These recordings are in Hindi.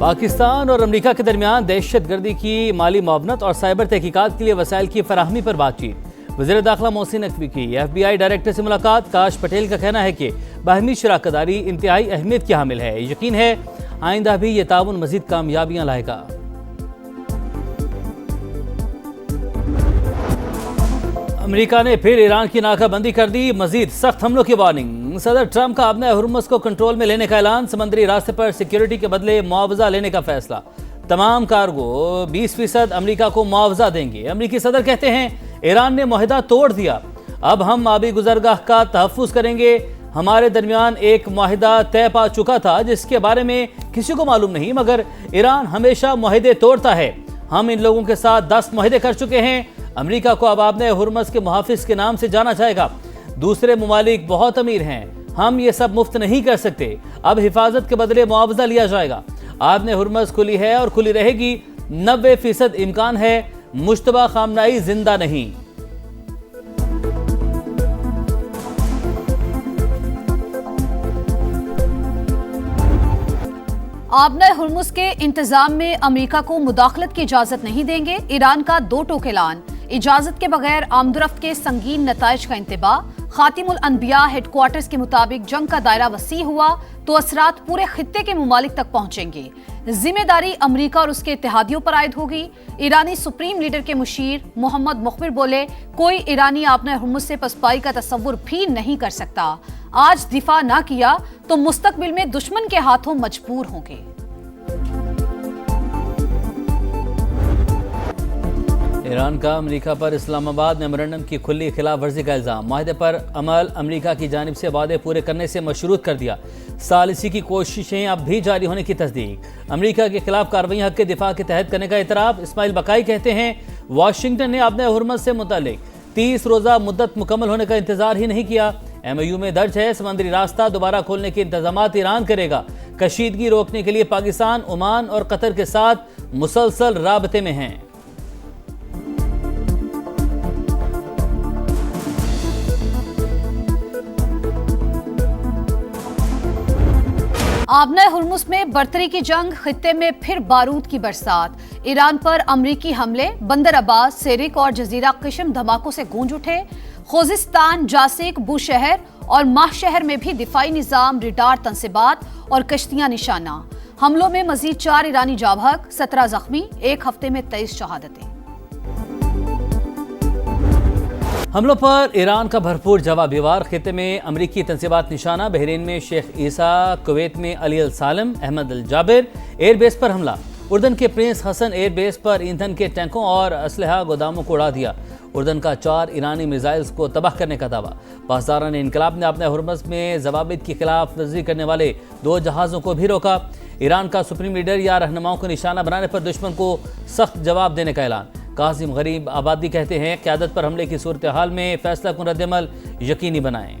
पाकिस्तान और अमेरिका के दरमियान दहशत गर्दी की माली मुआवनत और साइबर तहकीकात के लिए वसाइल की फराहमी पर बातचीत। वज़ीर दाखिला मोहसिन नकवी की FBI डायरेक्टर से मुलाकात। काश पटेल का कहना है कि बाहमी शराकतदारी इंतहाई अहमियत की हामिल है। यकीन है आइंदा भी ये ताउन मजीद कामयाबियां लाएगा। अमेरिका ने फिर ईरान की नाकाबंदी कर दी, मजीद सख्त हमलों की वार्निंग। सदर ट्रंप का अपने हुर्मुज़ को कंट्रोल में लेने का ऐलान। समंदरी रास्ते पर सिक्योरिटी के बदले मुआवजा लेने का फैसला। तमाम कार्गो 20% अमेरिका को मुआवजा देंगे। अमेरिकी सदर कहते हैं ईरान ने मुआहदा तोड़ दिया, अब हम आबी गुजरगाह का तहफ़्फ़ुज़ करेंगे। हमारे दरमियान एक मुआहदा तय पा चुका था जिसके बारे में किसी को मालूम नहीं, मगर ईरान हमेशा मुआहदे तोड़ता है। हम इन लोगों के साथ 10 मुआहदे कर चुके हैं। अमेरिका को अब आपने हुर्मुज़ के मुहाफिज के नाम से जाना जाएगा। दूसरे ममालिक बहुत अमीर हैं, हम ये सब मुफ्त नहीं कर सकते। अब हिफाजत के बदले मुआवजा लिया जाएगा। आपने हुर्मुज़ खुली है और खुली रहेगी। 90% इम्कान है मुश्तबा खामनाई जिंदा नहीं। आपने हुर्मुज़ के इंतजाम में अमेरिका को मुदाखलत की इजाजत नहीं देंगे। ईरान का दो टोक ऐलान। इजाजत के बगैर आमदरफ्त के संगीन नताइज का इंतबाह। खातिमुल अनबिया हेडक्वार्टर्स के मुताबिक जंग का दायरा वसी हुआ तो असरात पूरे खित्ते के मुमालिक तक पहुंचेंगे। जिम्मेदारी अमेरिका और उसके इत्तेहादियों पर आयद होगी। ईरानी सुप्रीम लीडर के मुशीर मोहम्मद मुखबिर बोले, कोई ईरानी आपने हुर्मुज़ से पसपाई का तस्वुर भी नहीं कर सकता। आज दिफा ना किया तो मुस्तकबिल में दुश्मन के हाथों मजबूर होंगे। ईरान का अमेरिका पर इस्लामाबाद मेमोरेंडम की खुली खिलाफ वर्जी का इल्ज़ाम। माहदे पर अमल अमेरिका की जानिब से वादे पूरे करने से मशरूत कर दिया। सालिसी की कोशिशें अब भी जारी होने की तस्दीक। अमेरिका के खिलाफ कार्रवाई हक के दिफा के तहत करने का इतराफ़। इस्माइल बकाई कहते हैं वाशिंगटन ने अपने हुर्मुज़ से मुतालिक 30 रोज़ा मुद्दत मुकम्मल होने का इंतजार ही नहीं किया। MOU में दर्ज है समंदरी रास्ता दोबारा खोलने के इंतजामात ईरान करेगा। कशीदगी रोकने के लिए पाकिस्तान, ओमान और कतर के साथ मुसलसल राबते में हैं। आबने हुर्मुज़ में बरतरी की जंग। खित्ते में फिर बारूद की बरसात। ईरान पर अमरीकी हमले। बंदर अब्बास, सेरिक और जजीरा किस्म धमाकों से गूंज उठे। खुजिस्तान, जासिक, बुशहर और माहशहर में भी दिफाई निजाम, रिडार तंसिबात और कश्तियां निशाना। हमलों में मजीद 4 ईरानी जाबहक, 17 जख्मी। एक हफ्ते में 23 शहादतें। हमलों पर ईरान का भरपूर जवाबी वार। खित्ते में अमरीकी तंसीबात निशाना। बहरीन में शेख ईसा, कुवैत में अली अल सालम, अहमद अल जाबिर एयरबेस पर हमला। उर्दन के प्रिंस हसन एयरबेस पर ईंधन के टैंकों और असलहा गोदामों को उड़ा दिया। उर्दन का 4 ईरानी मिसाइल्स को तबाह करने का दावा। पासदारान इनकलाब ने अपने हुर्मुज़ में जवाबित की खिलाफ वर्जी करने वाले 2 जहाज़ों को भी रोका। ईरान का सुप्रीम लीडर या रहनुमाओं को निशाना बनाने पर दुश्मन को सख्त जवाब देने का ऐलान। कासिम गरीब आबादी कहते हैं क़यादत पर हमले की सूरत हाल में फैसला कुन रद्दअमल यकीनी बनाएं।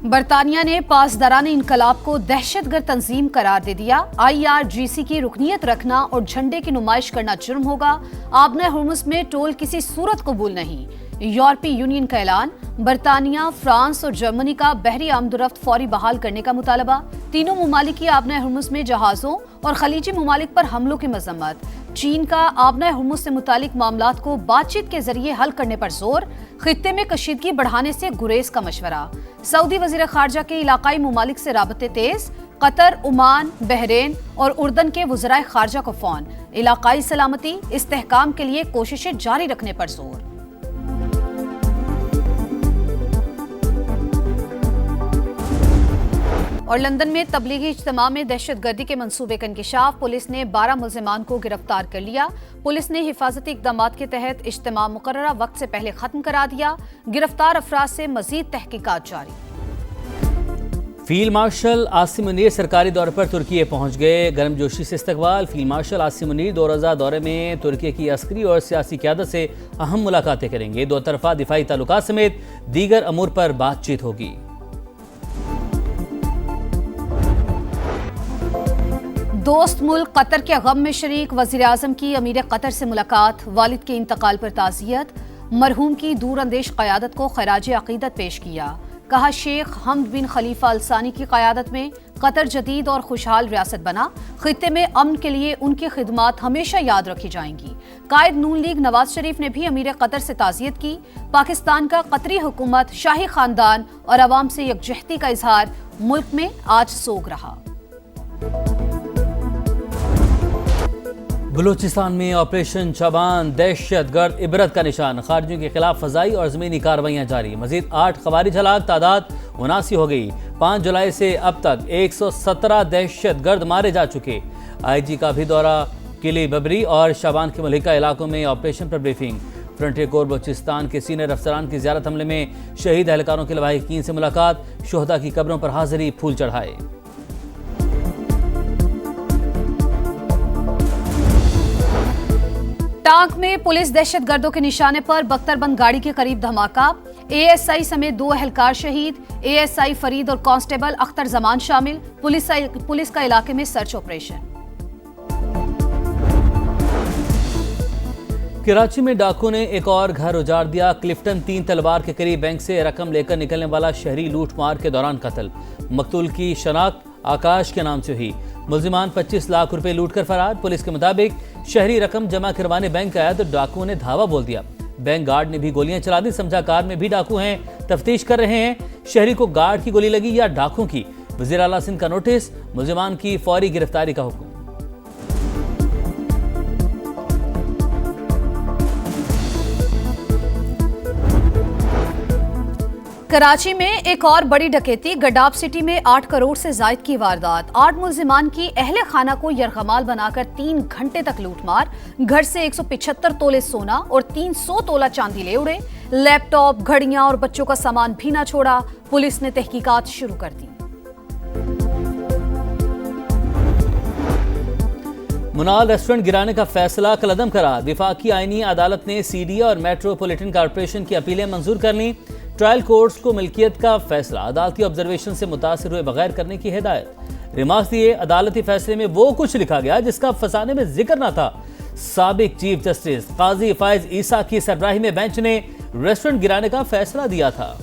बरतानिया ने पासदारान इनकलाब को दहशतगर्द तंजीम करार दे दिया। IRGC की रुकनीत रखना और झंडे की नुमाइश करना जुर्म होगा। आबने हुर्मुज़ में टोल किसी सूरत कबूल नहीं। यूरोपीय यूनियन का ऐलान। बरतानिया, फ्रांस और जर्मनी का बहरी आमदरफ्त फौरी बहाल करने का मुतालबा। तीनों ममालिक की आबने हुर्मुज़ में जहाज़ों और खलीजी ममालिक पर हमलों की मजम्मत। चीन का आबने हुर्मुज़ से मुतालिक मामलात को बातचीत के जरिए हल करने पर जोर। खित्ते में कशीदगी बढ़ाने से गुरेज का मशवरा। सऊदी वजीर खारजा के इलाकाई ममालिक से राबते तेज। कतर, ओमान, बहरीन और उर्दन के वज़राए खारजा को फोन। इलाकाई सलामती इस्तेहकाम के लिए कोशिशें जारी रखने पर जोर। और लंदन में तबलीगी इज्तिमा में दहशतगर्दी के मंसूबे का इंकशाफ। पुलिस ने 12 मुल्ज़िमान को गिरफ्तार कर लिया। पुलिस ने हिफाजती इक़दामात के तहत इज्तिमा मुकर्ररा वक्त से पहले खत्म करा दिया। गिरफ्तार अफराद से मजीद तहकीकात जारी। फील्ड मार्शल आसिम मुनीर सरकारी दौरे पर तुर्की पहुंच गए। गर्मजोशी से इस्तकबाल। फील्ड मार्शल आसिम मुनीर 2 रोज़ा दौरे में तुर्की की अस्करी और सियासी क़यादत से अहम मुलाकातें करेंगे। 2 तरफ़ा दिफाई ताल्लुकात समेत दीगर अमूर पर बातचीत होगी। दोस्त मुल्क कतर के गम में शरीक। वज़ीर आज़म की अमीर कतर से मुलाकात। वालिद के इंतकाल पर ताज़ियत। मरहूम की दूर अंदेश क़यादत को खराज अक़ीदत पेश किया। कहा शेख हमद बिन खलीफा अल सानी की क़यादत में कतर जदीद और खुशहाल रियासत बना। खित्ते में अमन के लिए उनकी खिदमात हमेशा याद रखी जाएंगी। कायद नून लीग नवाज शरीफ ने भी अमीर कतर से ताज़ियत की। पाकिस्तान का कतरी हुकूमत, शाही खानदान और अवाम से यकजहती का इजहार। मुल्क में आज सोग रहा। बलूचिस्तान में ऑपरेशन शबान, दहशतगर्द इबरत का निशान। खारजियों के खिलाफ फजाई और जमीनी कार्रवाइयां जारी। मजीद 8 खवारिज हलाक, तादाद 79 हो गई। 5 जुलाई से अब तक 117 दहशतगर्द मारे जा चुके। IG का भी दौरा। किली बबरी और शबान के मलिका इलाकों में ऑपरेशन पर ब्रीफिंग। फ्रंटियर कोर बलूचिस्तान के सीनियर अफसरान की ज़ियारत हमले में शहीद एहलकारों के लवाहिकीन से मुलाकात। शुहदा की कब्रों पर हाजिरी, फूल चढ़ाए। टांक में पुलिस दहशतगर्दों के निशाने पर बख्तरबंद गाड़ी के करीब धमाका। ASI समेत 2 एहलकार शहीद। ASI फरीद और कांस्टेबल अख्तर जमान शामिल। पुलिस का इलाके में सर्च ऑपरेशन। कराची में डाकू ने एक और घर उजाड़ दिया। क्लिफ्टन 3 तलवार के करीब बैंक से रकम लेकर निकलने वाला शहरी लूटमार के दौरान कत्ल। मकतूल की शनाख्त आकाश के नाम से हुई। मुल्जिमान 25 लाख रुपए लूट कर फरार। पुलिस के मुताबिक शहरी रकम जमा करवाने बैंक आया तो डाकुओं ने धावा बोल दिया। बैंक गार्ड ने भी गोलियां चला दी। समझा कार में भी डाकू हैं, तफ्तीश कर रहे हैं शहरी को गार्ड की गोली लगी या डाकुओं की। वज़ीर आला सिंध का नोटिस, मुल्जिमान की फौरी गिरफ्तारी का हुक्म। कराची में एक और बड़ी डकैती। गडाब सिटी में 8 करोड़ से जायद की वारदात। 8 मुल्जिमान की अहले खाना को यरगमाल बनाकर 3 घंटे तक लूटमार। घर से 175 तोले सोना और 300 तोला चांदी ले उड़े। लैपटॉप, घड़ियां और बच्चों का सामान भी ना छोड़ा। पुलिस ने तहकीकात शुरू कर दी। मुनाल रेस्टोरेंट गिराने का फैसला कलअदम करार। वफाकी आईनी अदालत ने CDA और मेट्रोपॉलिटन कॉरपोरेशन की अपीलें मंजूर कर लीं। ट्रायल कोर्ट्स को मिल्कियत का फैसला अदालती ऑब्जर्वेशन से मुतासिर हुए बगैर करने की हिदायत। रिमार्क्स दिए, अदालती फैसले में वो कुछ लिखा गया जिसका फसाने में जिक्र न था। साबिक चीफ जस्टिस काजी फायज ईसा की सरबराही में बेंच ने रेस्टोरेंट गिराने का फैसला दिया था।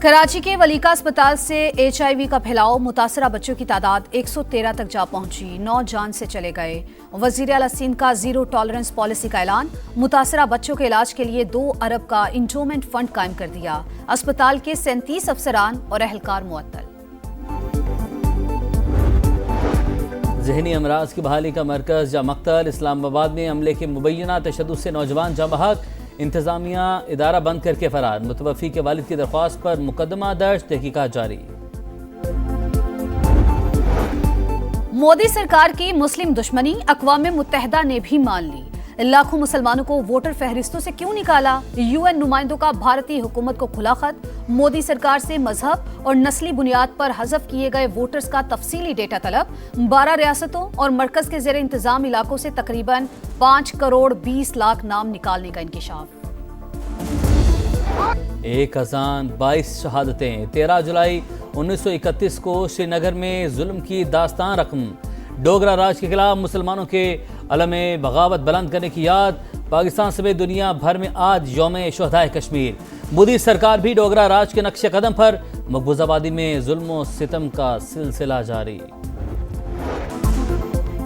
कराची के वलीका अस्पताल से HIV का फैलाव। मुतासरा बच्चों की तादाद 113 तक जा पहुंची। 9 जान से चले गए। वज़ीर आला सिंध का जीरो टॉलरेंस पॉलिसी का ऐलान। मुतासरा बच्चों के इलाज के लिए 2 अरब का इंडोमेंट फंड कायम कर दिया। अस्पताल के 37 अफसरान और एहलकार मुअत्तल। ज़हनी अमराज की बहाली का मरकज या मकतल। इस्लामाबाद में हमले के मुबैना तशद्दुद से नौजवान जाँ बहक। इंतजामिया इदारा बंद करके फरार। मुतवफ़ी के वालिद की दरख्वास्त पर मुकदमा दर्ज, तहकीकात जारी। मोदी सरकार की मुस्लिम दुश्मनी अक़वाम मुत्तहिदा ने भी मान ली। लाखों मुसलमानों को वोटर फहरिस्तों से क्यों निकाला? UN नुमाइंदों का भारतीय हुकूमत को खुला खत। मोदी सरकार से मजहब और नस्ली बुनियाद पर हज़फ किए गए वोटर्स का तफसीली डेटा तलब। 12 रियासतों और मरकज के ज़ेर इंतजाम इलाकों से तकरीबन 5 करोड़ 20 लाख नाम निकालने का इंकिशाफ। 1 अज़ान 22 शहादतें। 13 जुलाई 1931 को श्रीनगर में जुल्म की दास्तान रकम। डोगरा राज के खिलाफ मुसलमानों के अलम बगावत बुलंद करने की याद। पाकिस्तान समेत दुनिया भर में आज यौम शुहदाए कश्मीर। मोदी सरकार भी डोगरा राज के नक्शे कदम पर। मकबूज आबादी में जुल्म सितम का सिलसिला जारी।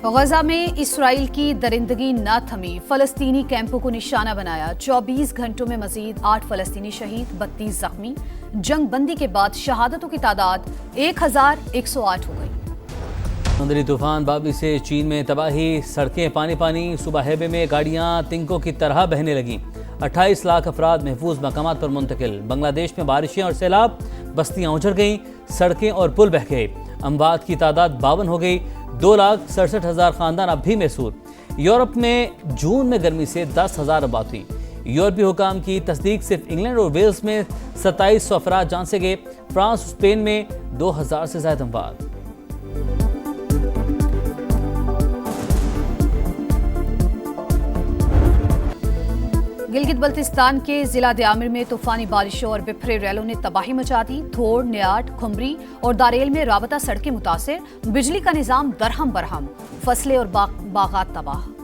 गजा में इसराइल की दरिंदगी न थमी। फलस्तीनी कैंपों को निशाना बनाया। 24 घंटों में मजीद 8 फलस्तीनी शहीद, 32 जख्मी। जंग बंदी के बाद शहादतों की तादाद 1108 हो गई। समुद्री तूफान बाबी से चीन में तबाही। सड़कें पानी पानी। सुबह हैबे में गाड़ियां तिनकों की तरह बहने लगीं। 28 लाख अफराद महफूज मकामात पर मुंतकिल। बांग्लादेश में बारिशें और सैलाब। बस्तियां उजड़ गईं। सड़कें और पुल बह गए। अमवात की तादाद 52 हो गई। 2,67,000 खानदान अब भी मैसूर। यूरोप में जून में गर्मी से 10,000 अबाद हुई। यूरोपीय हुकाम की तस्दीक सिर्फ इंग्लैंड और वेल्स में 2700 अफराद जान से गए। फ्रांस और स्पेन में 2000 से ज्यादा अमवात। गिलगित बल्तिस्तान के जिला दयामिर में तूफानी बारिशों और बिफरे रैलों ने तबाही मचा दी। थोड़, नियाट, खुमरी और दारेल में राबता सड़कें मुतासिर। बिजली का निजाम दरहम बरहम। फसलें और बागात तबाह।